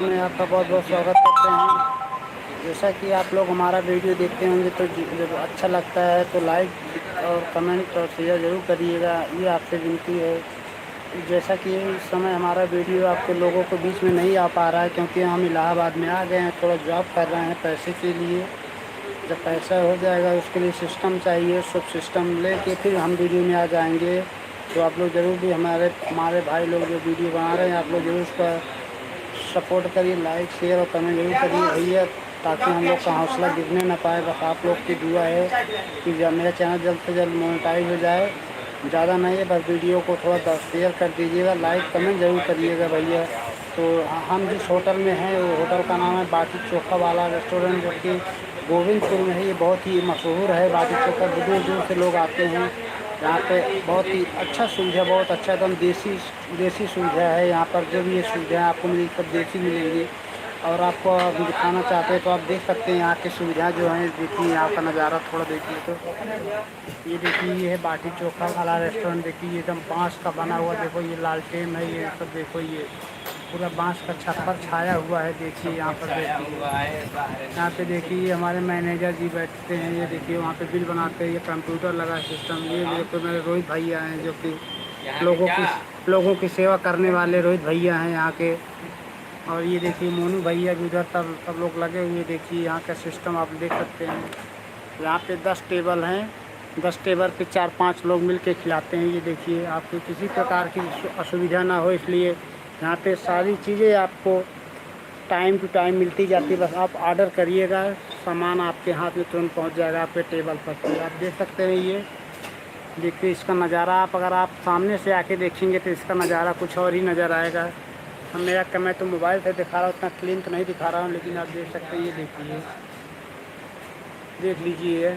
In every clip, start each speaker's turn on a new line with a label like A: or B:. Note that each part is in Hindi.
A: में आपका बहुत बहुत स्वागत करते हैं। जैसा कि आप लोग हमारा वीडियो देखते होंगे तो जब अच्छा लगता है तो लाइक और कमेंट और शेयर ज़रूर करिएगा, ये आपसे विनती है। जैसा कि इस समय हमारा वीडियो आपके लोगों को बीच में नहीं आ पा रहा है क्योंकि हम इलाहाबाद में आ गए हैं, थोड़ा जॉब कर रहे हैं पैसे के लिए। जब पैसा हो जाएगा उसके लिए सिस्टम चाहिए, सब सिस्टम लेके फिर हम वीडियो में आ जाएंगे। तो आप लोग ज़रूर भी हमारे हमारे भाई लोग जो वीडियो बना रहे हैं आप लोग ज़रूर उसका सपोर्ट करिए, लाइक शेयर और कमेंट जरूर करिए भैया, ताकि हम लोग का हौसला गिरने ना पाए। बस आप लोग की दुआ है कि जब मेरा चैनल जल्द से जल्द मोनेटाइज हो जाए। ज़्यादा नहीं है, बस वीडियो को थोड़ा शेयर कर दीजिएगा, लाइक कमेंट जरूर करिएगा भैया। तो हम जिस होटल में हैं वो होटल का नाम है बाटी चोखा वाला रेस्टोरेंट, जो कि गोविंदपुर में है। ये बहुत ही मशहूर है बाटी चोखा, दूर दूर से लोग आते हैं यहाँ पे। बहुत ही अच्छा सुविधा, बहुत अच्छा एकदम देसी देसी सुविधा है यहाँ पर। जो भी ये सुविधा आपको मिलेगी सब देसी मिलेंगी। और आपको अभी दिखाना चाहते हैं तो आप देख सकते हैं यहाँ की सुविधा जो है। देखिए यहाँ का नज़ारा थोड़ा देखिए तो ये देखिए, ये है बाटी चोखा वाला रेस्टोरेंट। देखिए एकदम बांस का बना हुआ, देखो ये लालटेन है, ये सब देखो ये पूरा बांस का छप्पर छाया हुआ है। देखिए यहाँ पर देखिए, यहाँ पे देखिए हमारे मैनेजर जी बैठते हैं। ये देखिए वहाँ पे बिल बनाते हैं, ये कंप्यूटर लगा सिस्टम। ये देखो मेरे रोहित भैया हैं जो कि लोगों की सेवा करने वाले रोहित भैया हैं यहाँ के। और ये देखिए मोनू भैया भी उधर सब लोग लगे हुए। देखिए यहाँ का सिस्टम आप देख सकते हैं। यहाँ पे 10 टेबल हैं, 10 टेबल पे 4-5 लोग मिल के खिलाते हैं। ये देखिए आपको किसी प्रकार की असुविधा ना हो, इसलिए यहाँ पे सारी चीज़ें आपको टाइम टू टाइम मिलती जाती है। बस आप ऑर्डर करिएगा, सामान आपके हाथ में तुरंत पहुँच जाएगा आपके टेबल पर। तो आप देख सकते हैं, ये देखिए इसका नज़ारा। आप अगर आप सामने से आके देखेंगे तो इसका नज़ारा कुछ और ही नज़र आएगा। हम मैं तो मोबाइल से दिखा रहा हूँ, उतना क्लीन तो नहीं दिखा रहा हूँ, लेकिन आप देख सकते हैं। ये देखिए, देख लीजिए।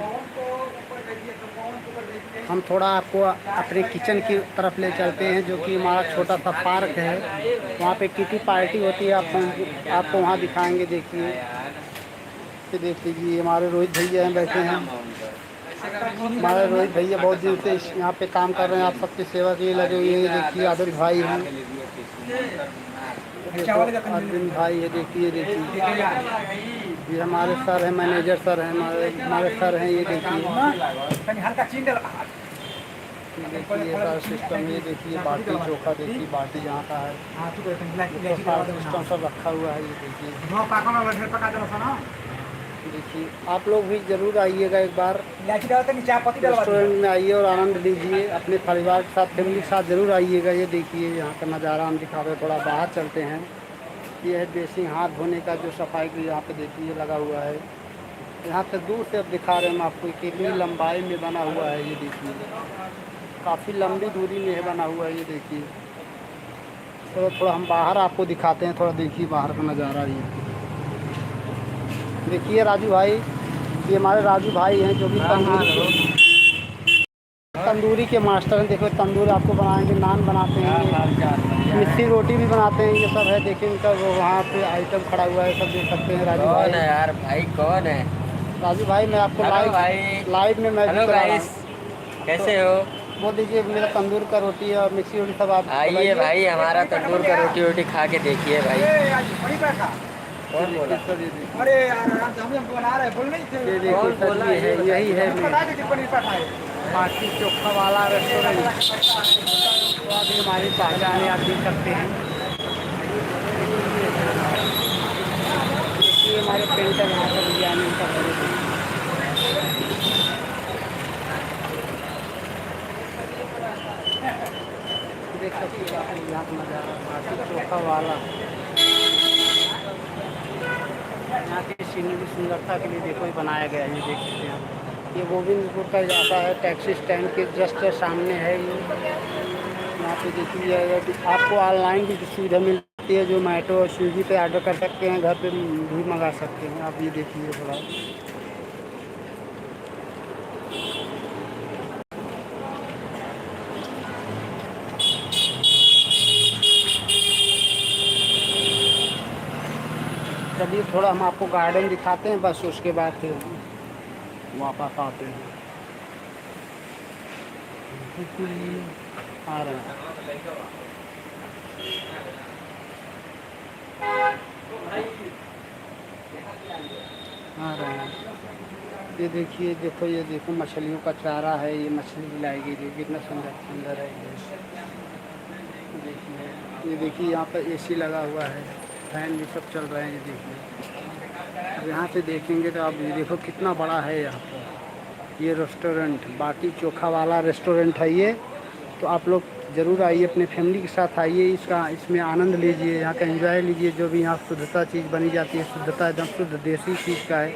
A: हम थोड़ा आपको अपने किचन की तरफ ले चलते हैं, जो कि हमारा छोटा सा पार्क है। वहाँ पे किटी पार्टी होती है, आपको वहाँ दिखाएंगे। देखिए, ये देख लीजिए हमारे रोहित भैया हैं बैठे हैं। हमारे रोहित भैया बहुत दिन से यहाँ पे काम कर रहे हैं, आप सबकी सेवा के लिए लगे हुए हैं। देखिए आदिल भाई हैं, अरविंद भाई है। देखिए ये हमारे सर हैं, मैनेजर सर हैं, हमारे सर हैं। ये देखिए ये सारा सिस्टम। ये देखिए बाटी चोखा, देखिए बाटी यहाँ का है, सारा सिस्टम सब रखा हुआ है। ये देखिए आप लोग भी ज़रूर आइएगा एक बार, रेस्टोरेंट में आइए और आनंद लीजिए अपने परिवार के साथ, फैमिली के साथ ज़रूर आइएगा। ये देखिए यहाँ का नज़ारा हम दिखा रहे, थोड़ा बाहर चलते हैं। ये है बेसिन हाथ धोने का, जो सफाई के लिए यहाँ पे देखिए लगा हुआ है। यहाँ से दूर से अब दिखा रहे हैं हम आपको, कितनी लंबाई में बना हुआ है। ये देखिए काफ़ी लंबी दूरी में है बना हुआ है। ये देखिए तो थोड़ा हम बाहर आपको दिखाते हैं, थोड़ा देखिए बाहर का नज़ारा। ये देखिए राजू भाई, ये हमारे राजू भाई हैं जो कि तंदूरी के मास्टर हैं। देखो तंदूर आपको बनाएंगे, नान बनाते हैं, मिस्सी रोटी भी बनाते हैं। ये सब है, देखिए इनका वो वहाँ पे आइटम खड़ा हुआ है, सब देख सकते हैं। राजू भाई
B: कौन है यार भाई, कौन है?
A: राजू भाई, मैं आपको लाइव में मैं
B: हेलो गाइस, कैसे हो?
A: बोल दीजिए मेरा तंदूर का रोटी और मिक्सी रोटी सब आप
B: आइए भाई, हमारा तंदूर का रोटी वोटी खा के देखिए भाई। कौन बोला?
C: अरे यार हम बना रहे बोल नहीं थे।
A: ये देखिए सर, ये है, यही है बाटी चोखा वाला रेस्टोरेंट। तो अभी हमारी पहचान है, आप देख सकते हैं। देखिए हमारे पेंटर यहाँ पर डिजाइनिंग कर रहे हैं। देख सकते हैं आप यहाँ का नज़ारा बाटी चोखा वाला। यहाँ की सीनरी सुंदरता के लिए देखो ये बनाया गया है। ये देख सकते हैं आप, ये गोविंदपुर का इलाका है, टैक्सी स्टैंड के जस्ट सामने है ये। यहाँ पे देखिए आपको ऑनलाइन भी सुविधा मिलती है, जो जोमेटो और स्विगी पे ऑर्डर कर सकते हैं, घर पे भी मंगा सकते हैं। आप ये देखिए थोड़ा चलिए थोड़ा हम आपको गार्डन दिखाते हैं, बस उसके बाद फिर वापस आते हैं। आ रहे हैं। आ रहे हैं। ये देखिए, देखो ये देखो मछलियों का चारा है, ये मछली दिलाई गई, देखिए कितना सुंदर सुंदर है ये। देखिए, ये देखिए यहाँ पर एसी लगा हुआ है, फैन भी सब चल रहे हैं। ये देखिए, अब यहाँ से देखेंगे तो आप ये देखो कितना बड़ा है यहाँ पर। ये रेस्टोरेंट बाटी चोखा वाला रेस्टोरेंट है ये। तो आप लोग ज़रूर आइए, अपने फैमिली के साथ आइए, इसमें आनंद लीजिए, यहाँ का एंजॉय लीजिए। जो भी यहाँ शुद्धता चीज़ बनी जाती है, शुद्धता एकदम शुद्ध देसी चीज़ का है।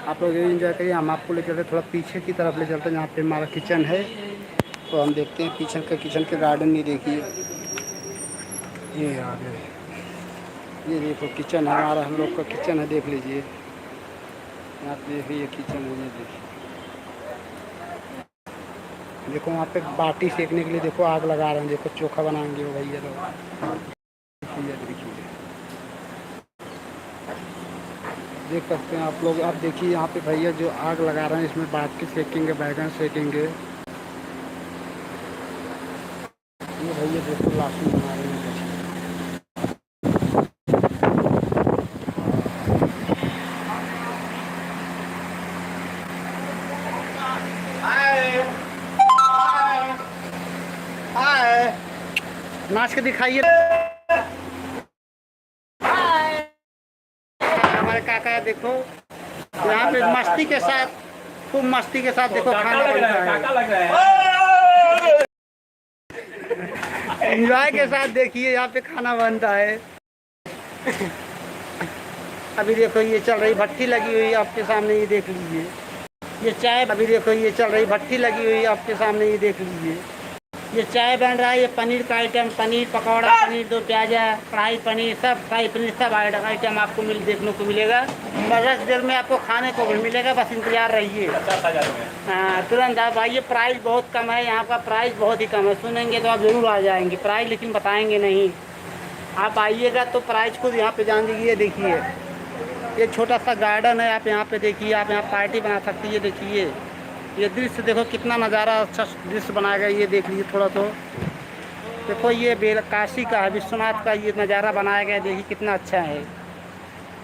A: आप लोग ये एंजॉय करिए। हम आपको ले चलते थोड़ा पीछे की तरफ ले चलते हैं, जहाँ पे हमारा किचन है। तो हम देखते हैं किचन के गार्डन नहीं देखिए, ये आ गए। ये देखो किचन है हमारा, हम लोग का किचन है, देख लीजिए। यहाँ पे देखिए किचन है, ये देखिए। देखो वहाँ पे बाटी सेकने के लिए देखो आग लगा रहे हैं, देखो चोखा बनाएंगे वो भैया लोग। देखिए देख सकते हैं आप लोग। आप देखिए यहाँ पे भैया जो आग लगा रहे हैं, इसमें बाटी सेकेंगे, बैगन सेकेंगे। ये भैया देखो लहसुन बना रहे हैं। नाच के दिखाइए। हमारे काका देखो यहाँ पे मस्ती के साथ, खूब मस्ती के साथ देखो खाना बनता है। एंजॉय के साथ देखिए यहाँ पे खाना बनता है। अभी देखो ये चल रही भट्टी लगी हुई है आपके सामने, ये देख लीजिए। ये चाय, अभी देखो ये चल रही भट्टी लगी हुई है आपके सामने, ये देख लीजिए। ये चाय बन रहा है, ये पनीर का आइटम, पनीर पकौड़ा, पनीर दो प्याजा, कढ़ाई पनीर, सब शाही पनीर, सब आइटम आपको देखने को मिलेगा। बस देर में आपको खाने को भी मिलेगा, बस इंतजार रहिए। हाँ तुरंत आप आइए। प्राइस बहुत कम है यहाँ का, प्राइस बहुत ही कम है। सुनेंगे तो आप ज़रूर आ जाएंगे, प्राइस लेकिन बताएंगे नहीं। आप आइएगा तो प्राइस खुद यहाँ पे जान दीजिए। देखिए ये छोटा सा गार्डन है, आप यहाँ पे देखिए, आप यहाँ पार्टी बना सकती है। देखिए ये दृश्य देखो, कितना नज़ारा अच्छा दृश्य बनाया गया। ये देख लीजिए थोड़ा तो देखो, ये काशी का है, विश्वनाथ का ये नज़ारा बनाया गया। देखिए कितना अच्छा है,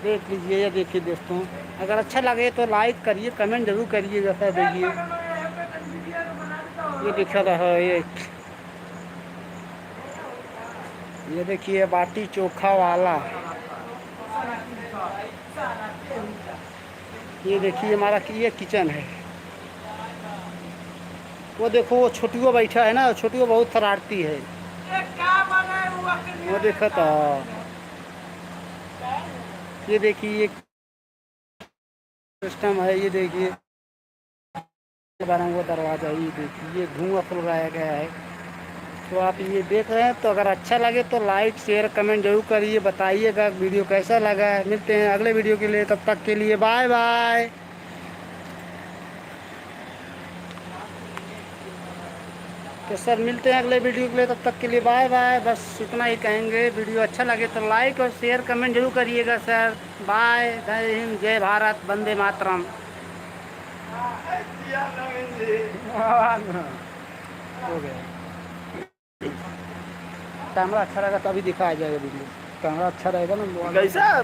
A: देख लीजिए। ये देखिए दोस्तों, अगर अच्छा लगे तो लाइक करिए, कमेंट जरूर करिएगा। सर देखिए ये दिखा रहा है, ये देखिए बाटी चोखा वाला। ये देखिए हमारा ये किचन है। वो देखो वो छोटुआ बैठा है ना, छोटुआ बहुत शरारती है। वो देखा था, ये देखिए ये सिस्टम है। ये देखिए बना हुआ दरवाज़ा, ये देखिए ये धुआं फुलवाया गया है। तो आप ये देख रहे हैं, तो अगर अच्छा लगे तो लाइक शेयर कमेंट जरूर करिए, बताइएगा वीडियो कैसा लगा है। मिलते हैं अगले वीडियो के लिए, तब तक के लिए बाय बाय। तो सर मिलते हैं अगले वीडियो के लिए, तब तक के लिए बाय बाय। बस इतना ही कहेंगे। वीडियो अच्छा लगे तो लाइक और शेयर कमेंट जरूर करिएगा सर। बाय, जय हिंद, जय भारत, वंदे मातरम। हो गया। कैमरा अच्छा रहेगा तो अभी दिखाया जाएगा वीडियो। कैमरा अच्छा रहेगा ना कैसा